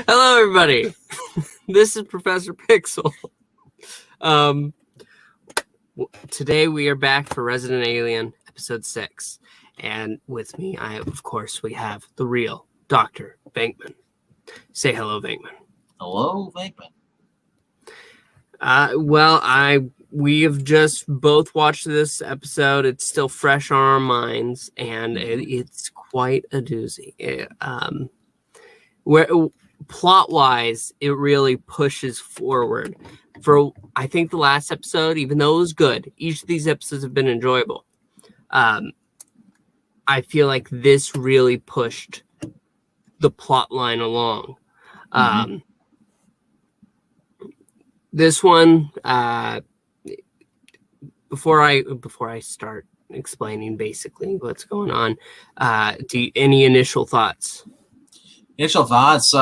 Hello, everybody. This is Professor Pixel. Today we are back for Resident Alien Episode 6. And with me, we have the real Dr. Venkman. Say hello, Venkman. Hello, Venkman. We have just both watched this episode. It's still fresh on our minds, and it's quite a doozy. Plot-wise, it really pushes forward. I think the last episode, even though it was good, each of these episodes have been enjoyable. I feel like this really pushed the plot line along. This one, before I start explaining basically what's going on, any initial thoughts? Initial thoughts,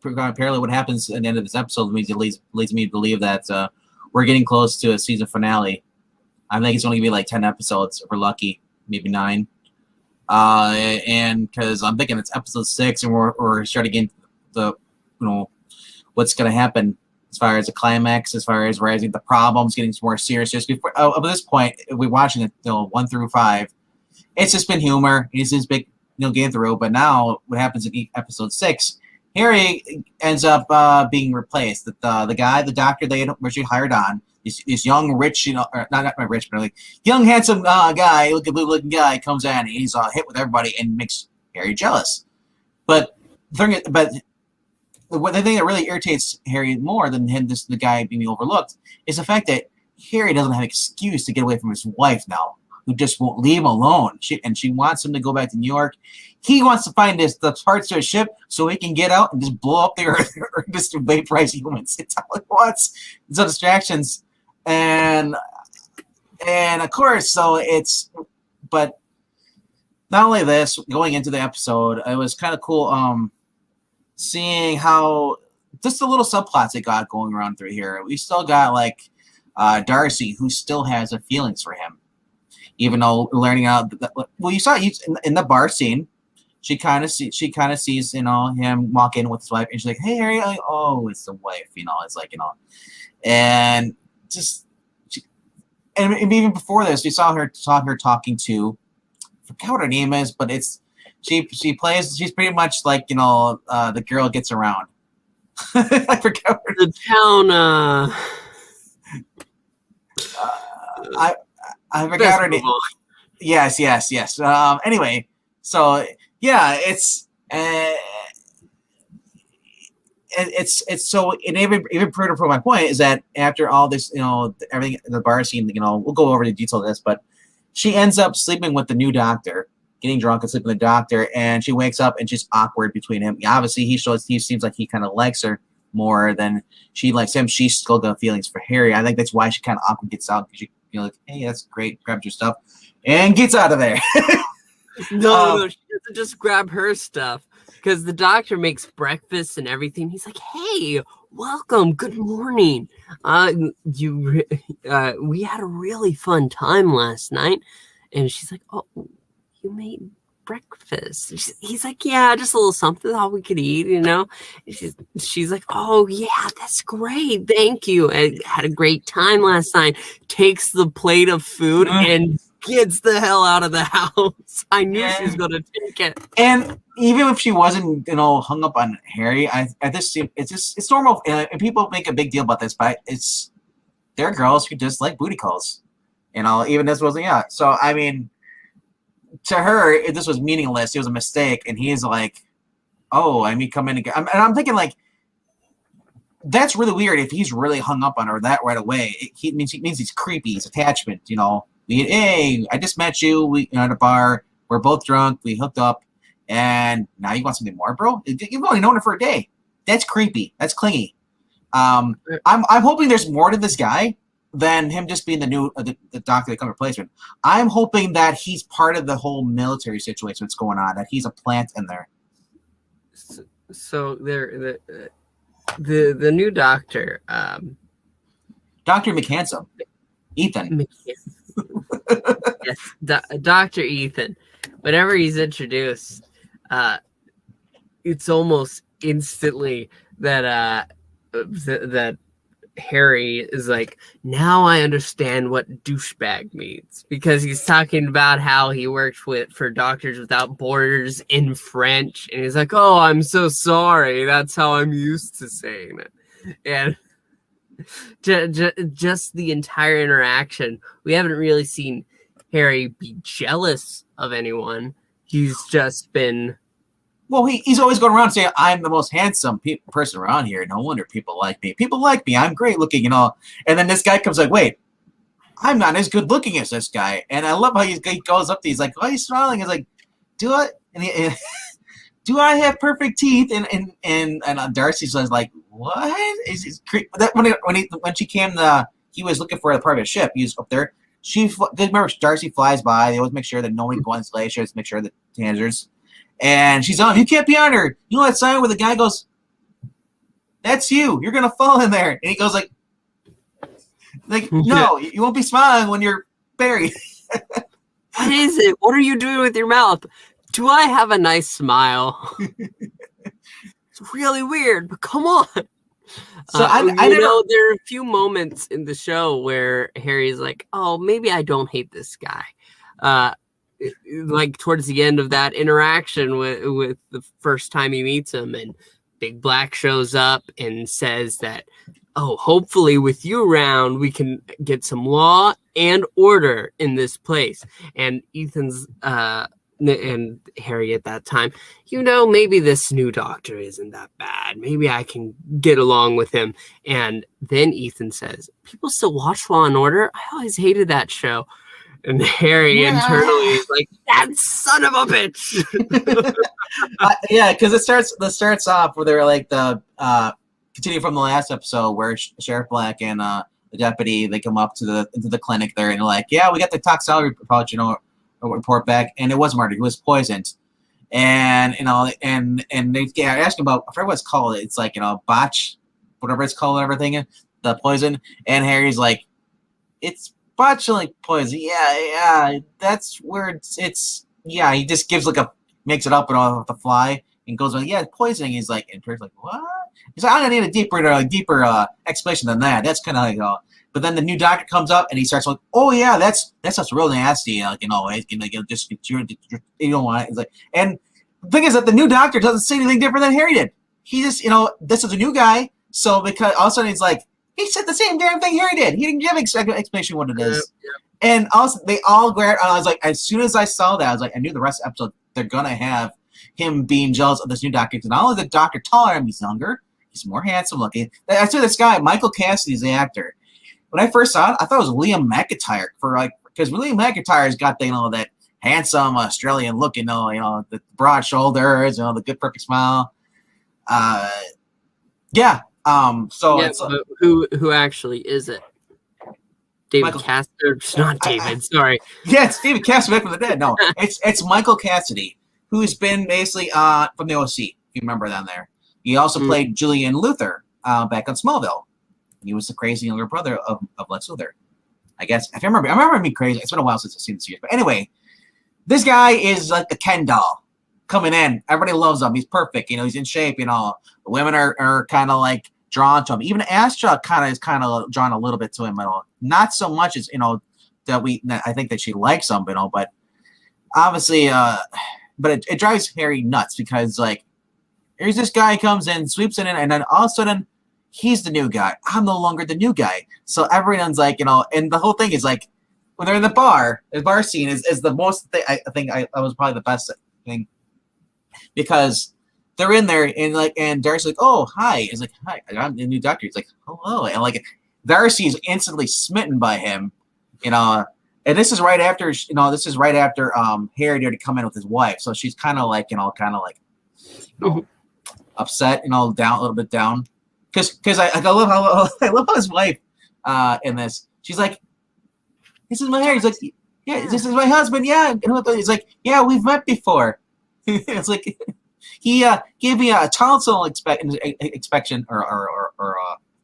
apparently what happens at the end of this episode leads me to believe that we're getting close to a season finale. I think it's only going to be like 10 episodes if we're lucky, maybe 9. And because I'm thinking it's episode 6 and we're starting getting what's going to happen as far as the climax, as far as rising the problems, getting more serious. Before, up to this point, we're watching it 1 through 5. It's just been humor. It's just big, getting through. But now, what happens in episode 6? Harry ends up being replaced. The doctor they had originally hired on, this young, rich, not rich, but like young, handsome guy, looking guy comes in and he's hit with everybody and makes Harry jealous. But the thing that really irritates Harry more than the guy being overlooked is the fact that Harry doesn't have an excuse to get away from his wife now, who just won't leave him alone. She wants him to go back to New York. He wants to find the parts of a ship so he can get out and just blow up the Earth or just vaporize humans. It's all he wants. It's no distractions. And of course, but not only this, going into the episode, it was kind of cool seeing how just the little subplots they got going around through here. We still got like Darcy, who still has feelings for him. Even though learning out you saw in the bar scene, she kind of sees him walk in with his wife, and she's like, "Hey, Harry," it's the wife, it's like and just and even before this, we saw her talking to, I forgot what her name is, but she's pretty much like the girl gets around. I forgot the town. I forgot her name. Yes. Anyway, so yeah, it's so it even further for my point is that after all this, everything in the bar scene, we'll go over the detail of this, but she ends up sleeping with the new doctor, getting drunk and sleeping with the doctor, and she wakes up and she's awkward between him. Obviously, he seems like he kind of likes her more than she likes him. She's still got feelings for Harry. I think that's why she kind of awkward gets out, because she. Like, hey, that's great. Grabs your stuff and gets out of there. No, she doesn't just grab her stuff, because the doctor makes breakfast and everything. He's like, "Hey, welcome. Good morning. We had a really fun time last night." And she's like, "Oh, you made breakfast?" He's like, "Yeah, just a little something all we could eat, And she's like, "Oh yeah, that's great, thank you. I had a great time last night." Takes the plate of food and gets the hell out of the house. I knew she was gonna take it. And even if she wasn't, hung up on Harry, it's normal. And people make a big deal about this, but there are girls who just like booty calls. Even this wasn't. Yeah. So I mean, to her, this was meaningless. It was a mistake, and he's like, "Oh, I mean, come in again." And I'm thinking, like, that's really weird. If he's really hung up on her that right away, it means he's creepy. He's attachment. Hey, I just met you. We at a bar. We're both drunk. We hooked up, and now you want something more, bro? You've only known her for a day. That's creepy. That's clingy. I'm hoping there's more to this guy than him just being the doctor that comes replacement. I'm hoping that he's part of the whole military situation that's going on, that he's a plant in there. So the new doctor, Dr. McHandsome, Ethan. Yes, Dr. Ethan. Whenever he's introduced, it's almost instantly that that Harry is like, now I understand what douchebag means, because he's talking about how he worked for Doctors Without Borders in French, and he's like, oh, I'm so sorry, that's how I'm used to saying it. And just the entire interaction, we haven't really seen Harry be jealous of anyone. He's just been... Well, he's always going around saying, I'm the most handsome person around here. No wonder people like me. People like me. I'm great looking, And then this guy comes like, wait, I'm not as good looking as this guy. And I love how he goes up to, he's like, why are you smiling? He's like, do I? And do I have perfect teeth? And Darcy's like, what? When she came, he was looking for a part of a ship. He was up there. Remember, Darcy flies by. They always make sure that nobody goes on glaciers, make sure that Tanger's. And she's on, you can't be on her. You know that sign where the guy goes, that's you. You're going to fall in there. And he goes like, no, you won't be smiling when you're buried. What is it? What are you doing with your mouth? Do I have a nice smile? It's really weird, but come on. So I know there are a few moments in the show where Harry's like, oh, maybe I don't hate this guy. Like towards the end of that interaction with the first time he meets him, and Big Black shows up and says that, oh, hopefully with you around, we can get some law and order in this place. And Ethan's and Harry at that time, maybe this new doctor isn't that bad. Maybe I can get along with him. And then Ethan says, people still watch Law and Order? I always hated that show. And Harry internally is like, that son of a bitch. Because it starts off where they're like continue from the last episode where Sheriff Black and the deputy, they come up into the clinic there and they're like, yeah, we got the toxicology report back, and it wasn't murder, he was poisoned. And and they asking about, I forget what it's called. It's like botch, whatever it's called, everything, the poison. And Harry's like, it's botulinum poison. Yeah, that's where it's he just gives makes it up and off the fly and goes on, yeah, poisoning. He's like, and Perry's like, what? He's like, I'm gonna need a deeper explanation than that. That's kind of like, but then the new doctor comes up and he starts like, oh yeah, that's real nasty. Just you don't want it. It's like, and the thing is that the new doctor doesn't say anything different than Harry did. He just, this is a new guy, so because all of a sudden he's like, he said the same damn thing Harry did. He didn't give explanation what it is. Yeah. And also, they all grabbed. I was like, as soon as I saw that, I was like, I knew the rest of the episode, they're going to have him being jealous of this new doctor. Because not only the doctor taller, he's younger, he's more handsome looking. I saw this guy, Michael Cassidy's the actor. When I first saw it, I thought it was Liam McIntyre. Because Liam McIntyre's got that handsome Australian look, the broad shoulders, the good perfect smile. It's who actually is it? David Cassidy? Not David. Sorry. Yeah, it's David Cassidy from the dead. No, it's Michael Cassidy, who's been basically from the OC. You remember that there. He also played Julian Luther back on Smallville. He was the crazy younger brother of Lex Luthor. I guess I remember him being crazy. It's been a while since I've seen the series, but anyway, this guy is like the Ken doll coming in. Everybody loves him. He's perfect. He's in shape. The women are kind of like drawn to him. Even Astra is drawn a little bit to him. Not so much as that I think that she likes him, but obviously, but it drives Harry nuts because here's this guy comes in, sweeps it in, and then all of a sudden he's the new guy. I'm no longer the new guy. So everyone's like, and the whole thing is like when they're in the bar scene is the most thing. I think I was probably the best thing because they're in there and Darcy's like, oh, hi. He's like, hi, I'm the new doctor. He's like, hello. And Darcy is instantly smitten by him, and this is right after, Harry had to come in with his wife. So she's kind of upset, down a little bit down. Because I love how his wife in this. She's like, this is my hair. He's like, yeah, this is my husband. Yeah. And he's like, yeah, we've met before. It's like, he gave me a tonsil inspection or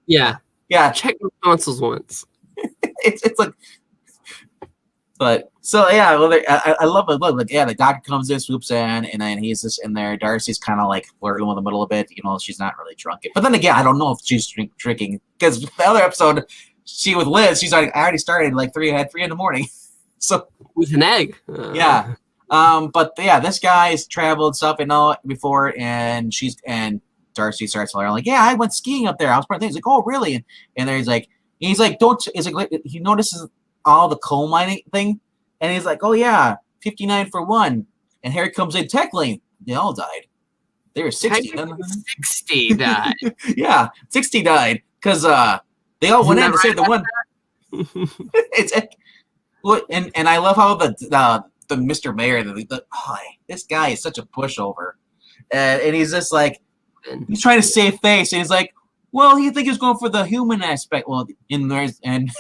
yeah. Check my tonsils once. it's like, but So yeah, well, I love it. Look, like yeah, the doctor comes in, swoops in, and then he's just in there. Darcy's kind of like flirting with him a little bit. She's not really drunk yet. But then again, I don't know if she's drinking because the other episode, she with Liz, she's like, I already started like 3 in the morning. So with an egg. Yeah. But yeah, this guy's traveled stuff before, and Darcy starts telling her like, yeah, I went skiing up there. I was part of the thing. He's like, oh really? And then he's like, don't. It's like he notices all the coal mining thing. And he's like, oh, yeah, 59 for 1. And Harry comes in technically. They all died. They were 60. 60 died. Yeah, 60 died. Because they all went in to save the one. And I love how the Mr. Mayor, this guy is such a pushover. And he's just like, he's trying to save face. And he's like, well, he think he's going for the human aspect. Well, and...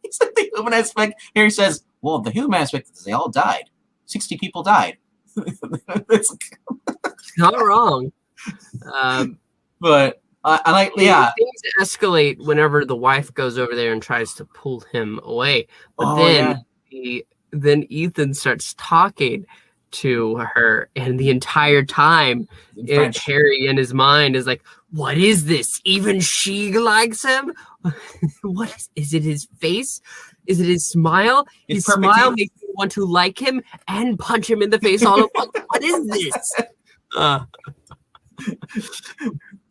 It's like the human aspect. Harry says, well, the human aspect is they all died. 60 people died. It's not wrong. But I like, yeah. Things escalate whenever the wife goes over there and tries to pull him away. But then Ethan starts talking to her, and the entire time Harry in his mind is like, what is this? Even she likes him? What is it? His face? Is it his smile? His smile makes me want to like him and punch him in the face all at once. What is this?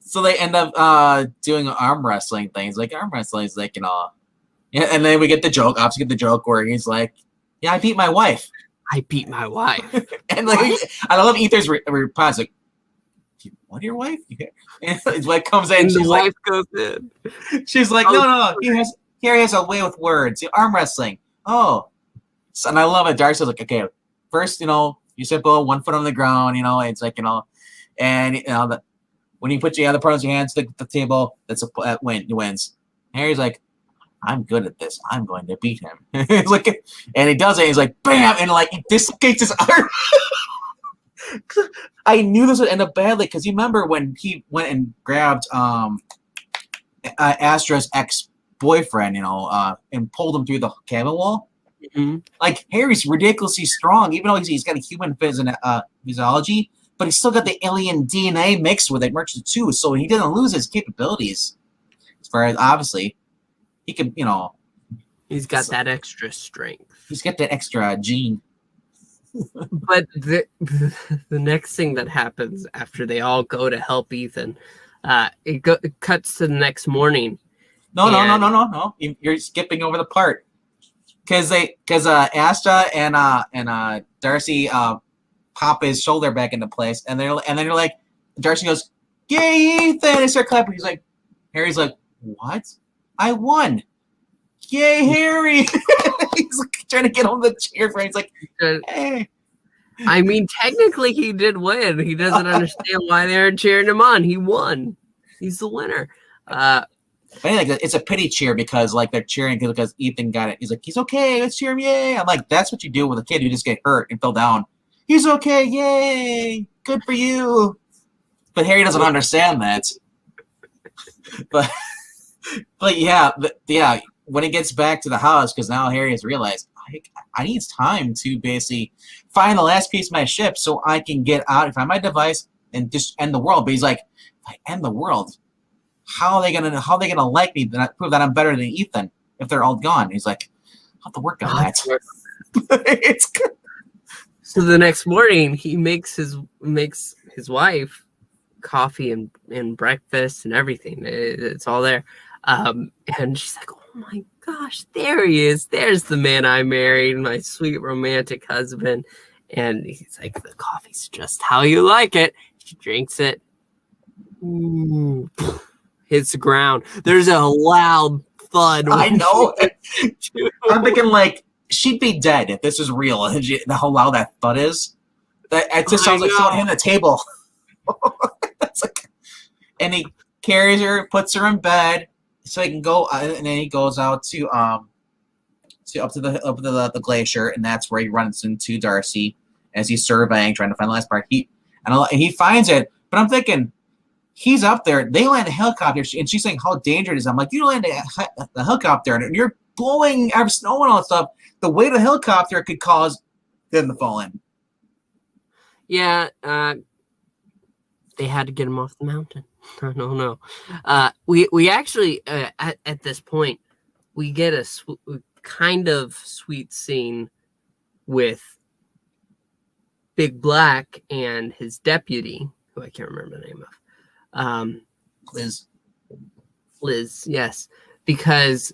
So they end up doing arm wrestling things. Like arm wrestling is like, yeah, and then we get the joke. Obviously, get the joke where he's like, yeah, I beat my wife. I beat my wife. And like, I love Ethan's response. Like, what, your wife? And his wife comes in. And the wife goes in. She's like, no. Harry has a way with words. Arm wrestling. Oh. So, and I love it. Darcy's like, okay, first, you simple, 1 foot on the ground, it's like, and, when you put the other part of your hands to the table, that wins. Harry's like, I'm good at this. I'm going to beat him. It's like, and he does it. He's like, bam, and like, he dislocates his arm. I knew this would end up badly because you remember when he went and grabbed Astra's ex-boyfriend, and pulled him through the cabin wall. Mm-hmm. Like Harry's ridiculously strong, even though he's got a human physiology, but he's still got the alien DNA mixed with it, merged too. So he didn't lose his capabilities. As far as obviously, he can, he's got that extra strength. He's got that extra gene. But the next thing that happens after they all go to help Ethan, it cuts to the next morning. No. You're skipping over the part because Asta and Darcy pop his shoulder back into place, and they're like, Darcy goes, "Yay, Ethan!" And start clapping. Harry's like, "What? I won! Yay, Harry!" He's like, trying to get on the cheer for him. He's like, hey. I mean, technically he did win. He doesn't understand why they're cheering him on. He won. He's the winner. It's a pity cheer because like they're cheering because Ethan got it. He's like, he's okay. Let's cheer him. Yay. I'm like, that's what you do with a kid who just get hurt and fell down. He's okay. Yay. Good for you. But Harry doesn't understand that. But yeah, when he gets back to the house, because now Harry has realized I need time to basically find the last piece of my ship so I can get out and find my device and just end the world. But he's like, if I end the world, how are they gonna like me to prove that I'm better than Ethan if they're all gone? He's like, I'll have to work on that. It's good. So the next morning he makes his wife coffee and breakfast and everything. It's all there. And she's like, oh my gosh, there he is. There's the man I married, my sweet romantic husband. And he's like, the coffee's just how you like it. She drinks it. Ooh, hits the ground. There's a loud thud. I know. I'm thinking like she'd be dead if this is real. How loud that thud is. It just sounds like someone hitting the table. And he carries her, puts her in bed. So he can go, and then he goes out to up to the glacier, and that's where he runs into Darcy as he's surveying, trying to find the last part. He finds it, but I'm thinking he's up there. They land a helicopter, and she's saying how dangerous it is. I'm like, you land the helicopter, and you're blowing out of snow and all that stuff. The weight of the helicopter could cause them to fall in. Yeah, they had to get him off the mountain. I don't know. We actually at this point we get a kind of sweet scene with Big Black and his deputy, who I can't remember the name of. Liz, yes, because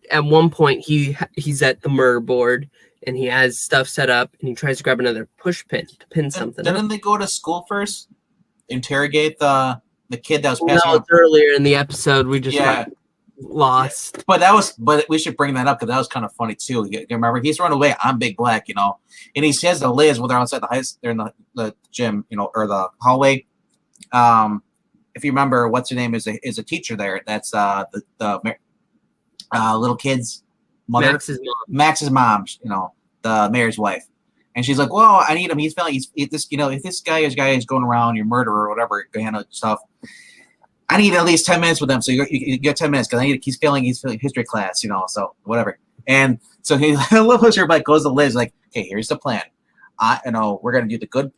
at one point he's at the murder board and he has stuff set up and he tries to grab another push pin to pin something. Didn't they go to school first? Interrogate the kid that was passing out? It's earlier in the episode. We just lost. But we should bring that up because that was kind of funny too. You remember he's run away. I'm Big Black, and he says to Liz when they're outside they're in the gym, or the hallway. If you remember, what's her name is a teacher there. That's the little kid's mother, Max's mom. The mayor's wife, and she's like, "Well, I need him. He's feeling if this guy is going around your murderer or whatever, handle stuff. I need at least 10 minutes with him, so you get 10 minutes because he's failing history class, so whatever." And so he everybody goes to Liz like, "Okay, here's the plan. We're gonna do the good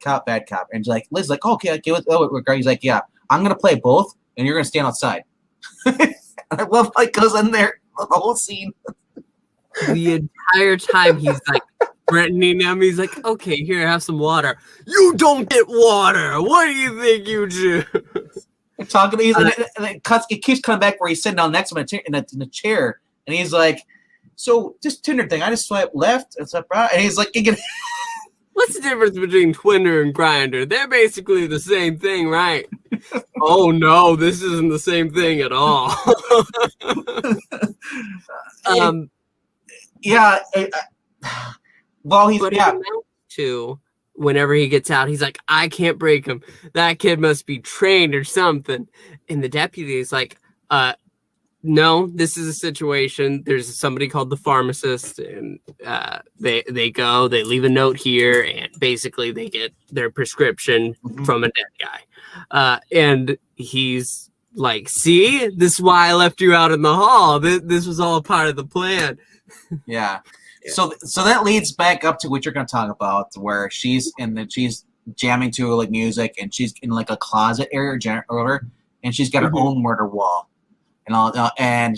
cop, bad cop." And like Liz like, "Okay, he's like, yeah, I'm gonna play both, and you're gonna stand outside." I love how he goes in there the whole scene. The entire time he's like threatening him. He's like, "Okay, here, have some water." "You don't get water. What do you think you do?" Talking to and it keeps coming back where he's sitting down next to him in the chair, and he's like, "So this Tinder thing, I just swipe left and swipe right," and he's like, "What's the difference between Twinder and Grindr? They're basically the same thing, right?" "Oh no, this isn't the same thing at all." Well, he's to whenever he gets out, he's like, "I can't break him. That kid must be trained or something." And the deputy is like, "No, this is a situation. There's somebody called the Pharmacist, and they leave a note here, and basically they get their prescription from a dead guy." And he's like, "See, this is why I left you out in the hall. This was all part of the plan." Yeah. So that leads back up to what you're going to talk about, where she's jamming to like music, and she's in like a closet area or whatever, and she's got her own murder wall, and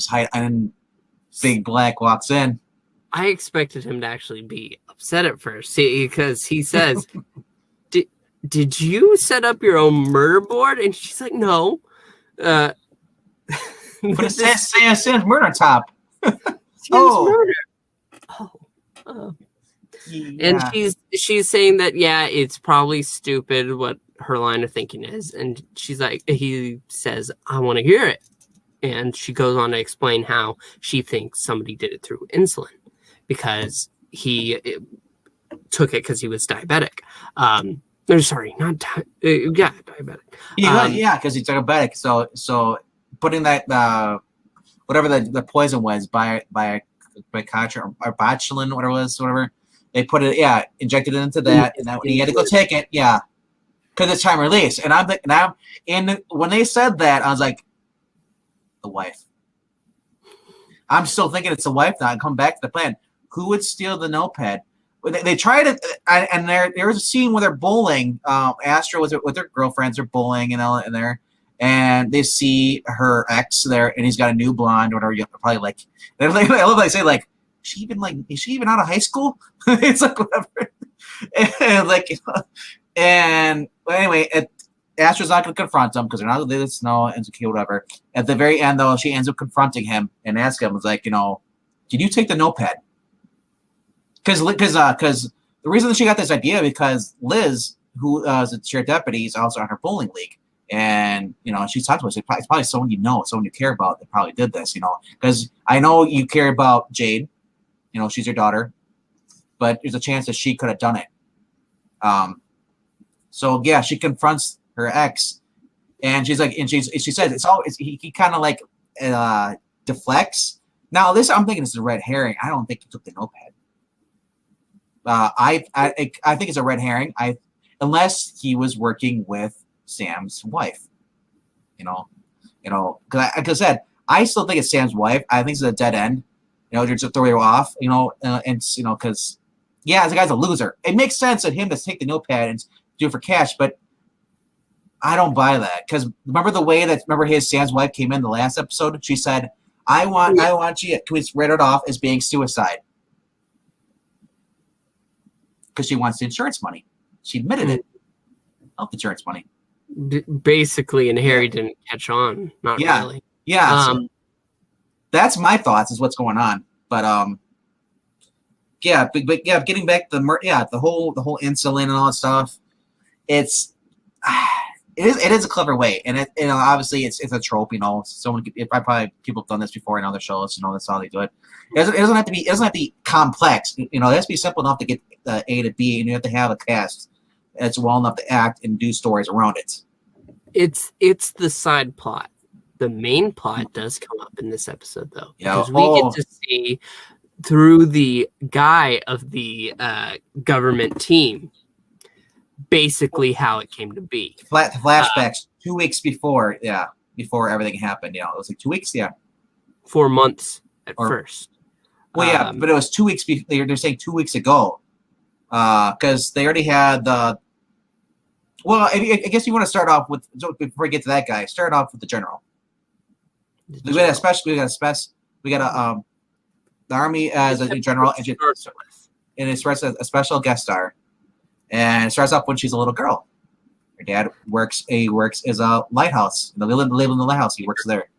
Big Black walks in. I expected him to actually be upset at first, because he says, Did you set up your own murder board? And she's like, "No." But it says murder top. Murder. Yeah. And she's saying that, yeah, it's probably stupid what her line of thinking is. And he says, "I want to hear it." And she goes on to explain how she thinks somebody did it through insulin because he took it because he was diabetic. Diabetic. Because he's diabetic. So putting that whatever the poison was by Cotrin or botulin, whatever they put it, injected it into that, and that he had to go take it, because it's time release. And I'm thinking now, and when they said that, I was like, the wife. I'm still thinking it's the wife now. I come back to the plan. Who would steal the notepad? They tried it, and there was a scene where they're bowling. Astra was with her girlfriends. They're bowling, and there, and they see her ex there, and he's got a new blonde, or whatever. You probably like. I love they say like, is she even out of high school? It's like whatever, and anyway, Astra's not going to confront him because they're not going to do this. No, and okay, whatever. At the very end, though, she ends up confronting him and asking him, "Was like, did you take the notepad?" Because the reason that she got this idea because Liz, who is a chair deputy, is also on her bowling league, and she talked to us. It's probably someone someone you care about that probably did this. Because I know you care about Jade. She's your daughter, but there's a chance that she could have done it. So yeah, she confronts her ex, and she's like, she says he kind of like deflects. Now this I'm thinking it's a red herring. I don't think he took the notepad. I think it's a red herring. Unless he was working with Sam's wife. Because like I said, I still think it's Sam's wife. I think it's a dead end. just throw you off, because the guy's a loser. It makes sense of him to take the notepad and do it for cash, but I don't buy that because remember his Sam's wife came in the last episode. She said, I want you to read it off as being suicide because she wants the insurance money. She admitted it. Health insurance money. Basically, and Harry didn't catch on. Not really. Yeah. So that's my thoughts is what's going on. But getting back to the whole insulin and all that stuff. It is a clever way, and obviously it's a trope. People have done this before in other shows. That's how they do it. It doesn't have to be complex. It has to be simple enough to get A to B, and you have to have a cast that's well enough to act and do stories around it. It's the side plot. The main plot does come up in this episode, though, because we get to see through the guy of the government team basically how it came to be. Flashbacks 2 weeks before everything happened. It was like 2 weeks, 4 months at first. Well, but it was 2 weeks. They're saying 2 weeks ago, because they already had the. Well, I guess you want to start off with before we get to that guy. Start off with the general. We got the army as a general, and it starts as a special guest star, and it starts off when she's a little girl. Her dad works as a lighthouse. They live in the lighthouse. He works there.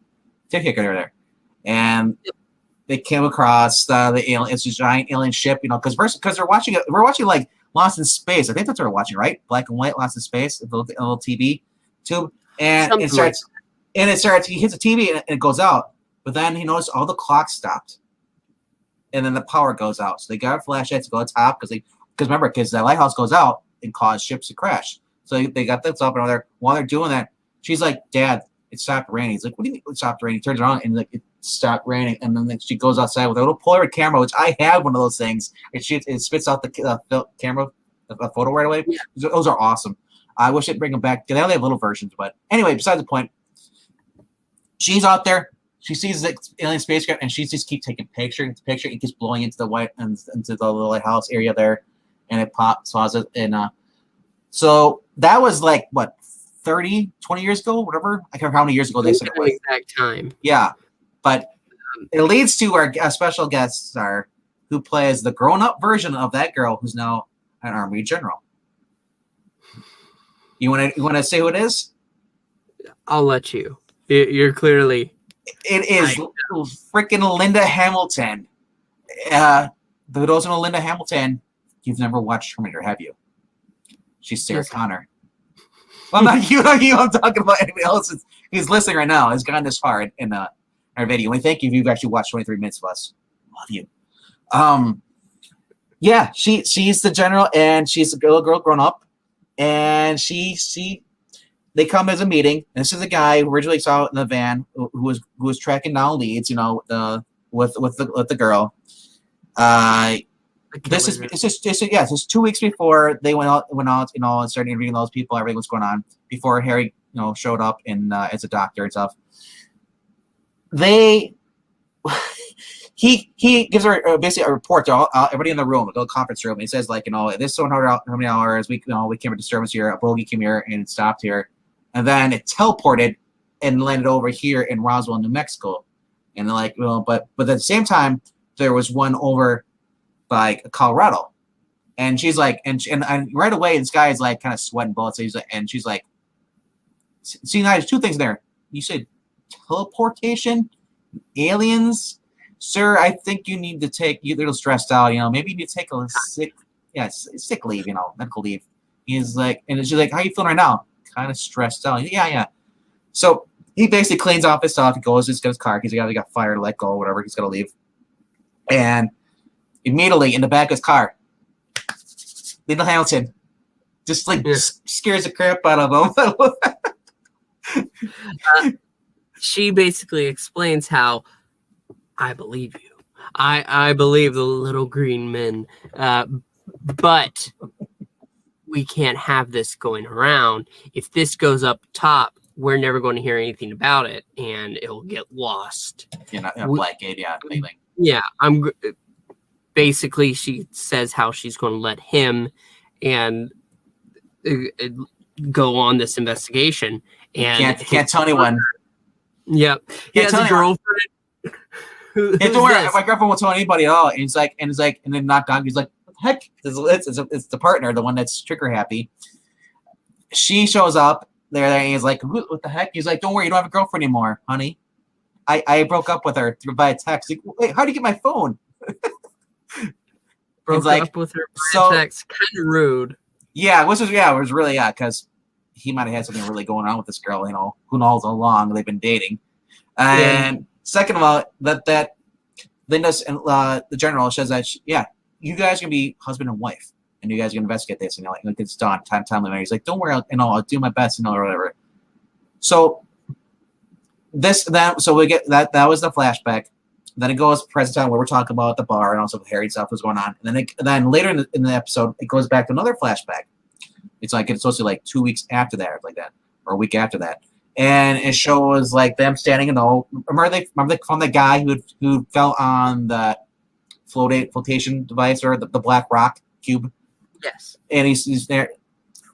Ticket over there, and they came across the alien. It's a giant alien ship, because we're watching it. We're watching like Lost in Space. I think that's what we're watching, right? Black and white, Lost in Space, a little TV tube, and it starts. And it starts. He hits the TV and it goes out. But then he noticed all the clocks stopped, and then the power goes out. So they got flashlights to go to the top because the lighthouse goes out and causes ships to crash. So they got this up, and while they're doing that, she's like, "Dad, it stopped raining." He's like, "What do you mean it stopped raining?" He turns around and like it stopped raining, and then she goes outside with a little Polaroid camera, which I have one of those things. It spits out the camera, a photo right away. Yeah. Those are awesome. I wish they'd bring them back. They only have little versions, but anyway, besides the point. She's out there. She sees the alien spacecraft, and she just keeps taking picture. It keeps blowing into the into the lighthouse area there, and it pops it. And so that was like what 30, 20 years ago, whatever. I can't remember how many years ago they said it was. Exact time. Yeah, but it leads to our special guest star, who plays the grown-up version of that girl, who's now an army general. You want to say who it is? I'll let you. You're clearly. It is freaking Linda Hamilton. For those who know Linda Hamilton, you've never watched Terminator, have you? She's Sarah Connor. Well, not you. I'm talking about anybody else who's listening right now. Has gotten this far in our video. We thank you if you've actually watched 23 minutes of us. Love you. Yeah, she's the general, and she's a little girl grown up, and they come as a meeting, and this is a guy who originally saw it in the van who was tracking down leads, with the girl. This is 2 weeks before they went out, and started interviewing those people, everything was going on before Harry, showed up as a doctor and stuff. He gives her basically a report to everybody in the room, the conference room. He says, this so how many hours we came a disturbance here, a bogey came here and it stopped here. And then it teleported and landed over here in Roswell, New Mexico. And but at the same time, there was one over by Colorado. And she's like, and right away, this guy is like kind of sweating bullets. And she's like, see, now there's two things there. You said teleportation, aliens, sir. I think you need to take. You're a little stressed out. Maybe you need to take a sick leave. Medical leave. He's like, and she's like, how you feeling right now? Kind of stressed out. Yeah. So he basically cleans off his stuff. He goes to his car because he got fired, let go, whatever. He's got to leave. And immediately in the back of his car, Linda Hamilton just scares the crap out of him. She basically explains how I believe you. I believe the little green men, but we can't have this going around. If this goes up top, we're never going to hear anything about it, and it'll get lost. Blackgate, anything. Yeah, basically she says how she's going to let him and uh, go on this investigation. And Can't tell anyone. Yep, he has a girlfriend. Don't worry, my girlfriend won't tell anybody at all. And he's like, and then knocked on. He's like, what the heck? It's the partner, the one that's trigger happy. She shows up there, and he's like, what the heck? He's like, don't worry, you don't have a girlfriend anymore, honey. I broke up with her via text. Like, wait, how do you get my phone? Broke up with her via text. Kind of rude. Yeah, it was really because he might have had something really going on with this girl. Who knows how long they've been dating. And second of all, that Linda's and the general says that you guys can be husband and wife, and you guys can investigate this, and like it's done. Timely. He's like, don't worry, I'll do my best, or whatever. So so we get that was the flashback. Then it goes present time where we're talking about the bar and also Harry stuff was going on, and then later in the episode it goes back to another flashback. It's supposed to be like 2 weeks after that, or like that, or a week after that. And it shows like them standing remember they found the guy who fell on the flotation device or the black rock cube. Yes. And he's there.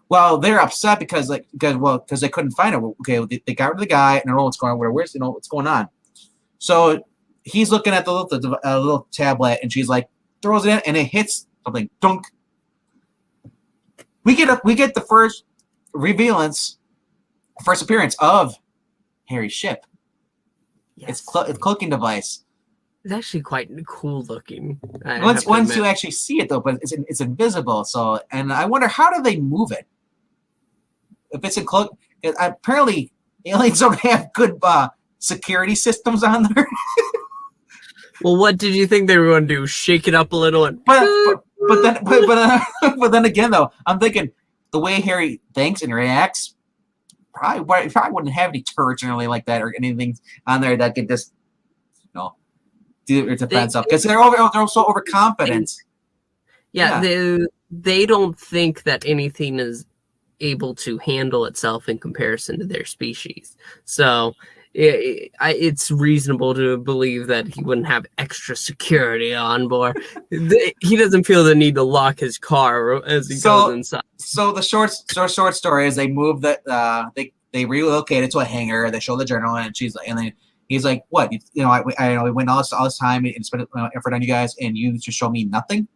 Well, they're upset because they couldn't find it. Okay, they got rid of the guy and they don't know what's going on. What's going on? So he's looking at the little tablet and she's like throws it in and it hits something. Dunk. We get the first appearance of Harry's ship. Yes. It's cloaking device. It's actually quite cool looking. Once you actually see it though, but it's invisible. So, and I wonder how do they move it? If it's in cloak, apparently aliens don't have good security systems on there. Well, what did you think they were going to do? Shake it up a little and. But then again though, I'm thinking the way Harry thinks and reacts. Probably wouldn't have any turrets or anything like that or anything on there that could just, do their defense up because they're so overconfident. They don't think that anything is able to handle itself in comparison to their species. So it's reasonable to believe that he wouldn't have extra security on board. He doesn't feel the need to lock his car as he goes inside. So the short story is they move that they relocate it to a hangar. They show the journal and then he's like, what? I went all this time and spent effort on you guys and you just show me nothing.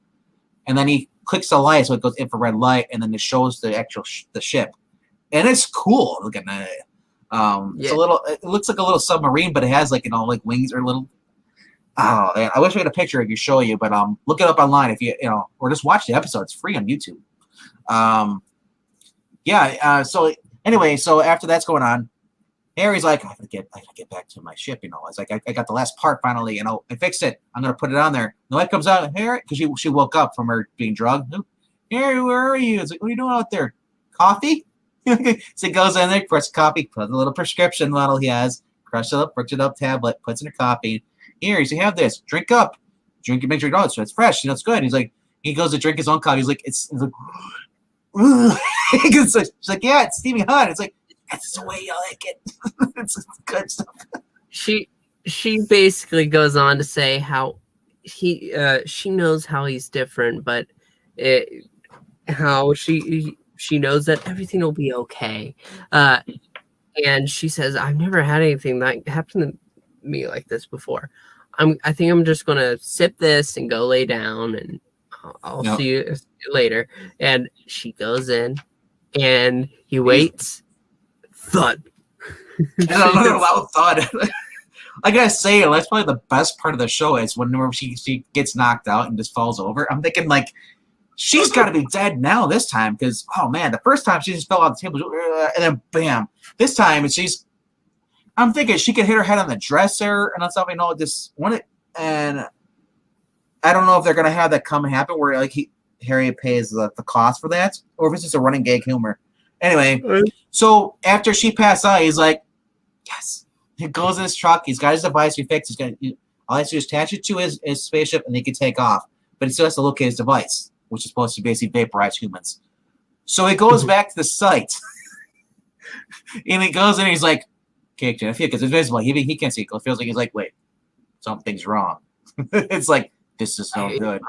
And then he clicks the light, so it goes infrared light, and then it shows the actual the ship, and it's cool looking at it. It's it looks like a little submarine, but it has like wings or little. Oh man, I wish we had a picture I could show you, but look it up online if you or just watch the episode. It's free on YouTube. So anyway, so after that's going on, Harry's like, I gotta get back to my ship. It's like I got the last part finally, I fixed it. I'm gonna put it on there. The light comes out, Harry, because she woke up from her being drugged. Harry, where are you? It's like, what are you doing out there? Coffee? So he goes in there, puts coffee, puts a little prescription bottle he has, crushes it up tablet, puts in her coffee. Here, you have this. Drink up. Drink it, make sure it's fresh. It's good. He's like, he goes to drink his own coffee. He's like, it's like, she's like, yeah, it's steaming hot. It's like, that's the way you like it. It's good stuff. She basically goes on to say how she knows how he's different, but how she knows that everything will be okay. And she says, I've never had anything that happened to me like this before. I think I'm just gonna sip this and go lay down, and I'll see you later. And she goes in, and he waits. Thud. Another loud thud. I gotta say, that's probably the best part of the show is whenever she gets knocked out and just falls over. I'm thinking like she's got to be dead now this time because oh man, the first time she just fell off the table and then bam. This time I'm thinking she could hit her head on the dresser and that's something. And I don't know if they're gonna have that come happen where like Harry pays the cost for that, or if it's just a running gag humor. Anyway, so after she passed out, he's like, yes. He goes in his truck. He's got his device. He fixed. All he has to do is attach it to his spaceship, and he can take off. But he still has to locate his device, which is supposed to basically vaporize humans. So he goes back to the site, and he goes in. And he's like, "Okay, because it's visible. He can't see it. It feels like he's like, wait, something's wrong." It's like, this is no good.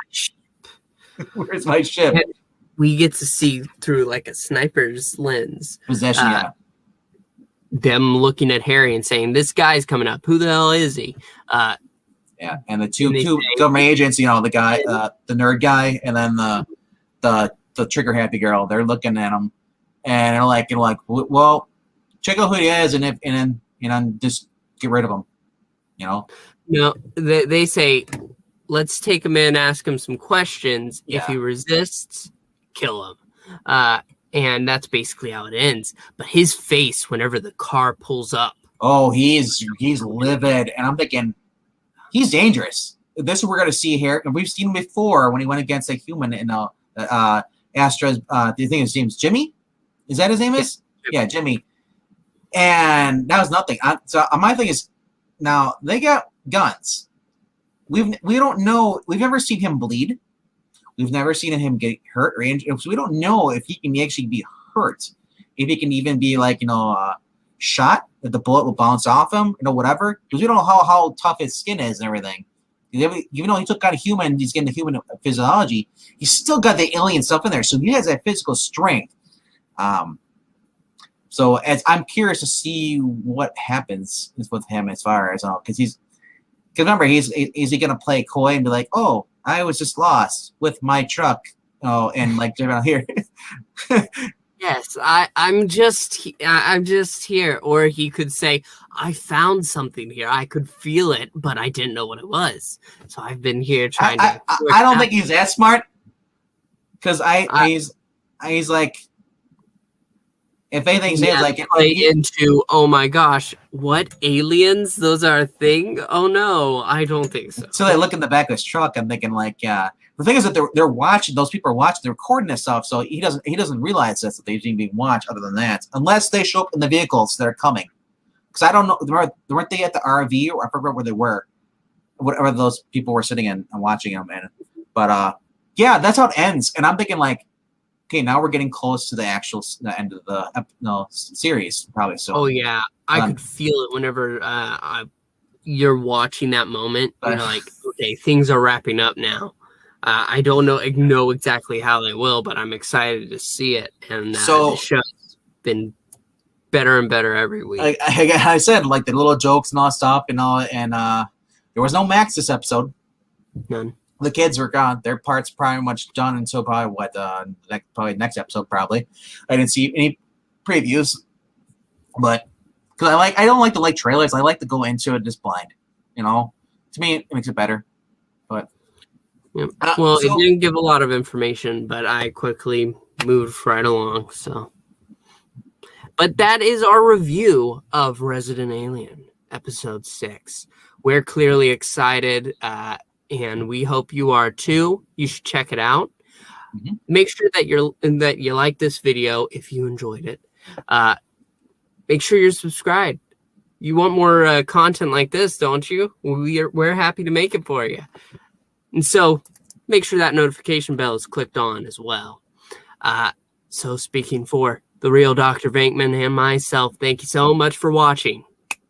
Where's my ship? And we get to see through like a sniper's lens. Possession, yeah. Them looking at Harry and saying, "This guy's coming up. Who the hell is he?" Yeah, and the two government agents, you know, the guy, the nerd guy, and then the trigger happy girl. They're looking at him, and they're like, well, check out who he is, and then just get rid of him. You know. No, they say, let's take him in, ask him some questions. Yeah. If he resists, kill him. And that's basically how it ends. But his face whenever the car pulls up. Oh, he's livid, and I'm thinking, he's dangerous. This is what we're going to see here, and we've seen him before when he went against a human in Astra's. Do you think his name's Jimmy? Is that his name? Is Jimmy. And that was nothing. So my thing is, now they got guns. We don't know. We've never seen him bleed. We've never seen him get hurt or injured. So we don't know if he can actually be hurt. If he can even be like, shot, that the bullet will bounce off him, whatever. Because we don't know how tough his skin is and everything. Even though he took on a human, he's getting the human physiology, he's still got the alien stuff in there. So he has that physical strength. So as I'm curious to see what happens with him as far as, because remember, is he going to play coy and be like, oh, I was just lost with my truck, and like around here. Yes, I'm just here. Or he could say, I found something here. I could feel it, but I didn't know what it was. So I've been here trying to. I don't think he's that smart, because he's like, if anything, he's like into, oh my gosh, what, aliens? Those are a thing? Oh no, I don't think so. So they look in the back of his truck. I'm thinking like, yeah. The thing is that they're watching. Those people are watching. They're recording this stuff, so he doesn't realize this, that they're being watched. Other than that, unless they show up in the vehicles that are coming, because I don't know. Weren't they at the RV, or I forget where they were? Whatever those people were sitting in and watching them. But yeah, that's how it ends. And I'm thinking like, okay, now we're getting close to the actual end of the series, probably. So. Oh yeah, I could feel it whenever you're watching that moment. You're like, okay, things are wrapping up now. I don't know exactly how they will, but I'm excited to see it. And the show's been better and better every week. I said, like, the little jokes and all that stuff, and there was no Max this episode. None. The kids were gone. Their part's pretty much done until probably next episode. Probably. I didn't see any previews, but because I don't like to like trailers. I like to go into it just blind. To me, it makes it better. But yeah. Well, it didn't give a lot of information, but I quickly moved right along. So, but that is our review of Resident Alien episode 6. We're clearly excited. And we hope you are too. You should check it out. Mm-hmm. Make sure that you like this video if you enjoyed it. Make sure you're subscribed. You want more content like this, don't you? We're happy to make it for you. And so make sure that notification bell is clicked on as well. So speaking for the real Dr. Venkman and myself, thank you so much for watching.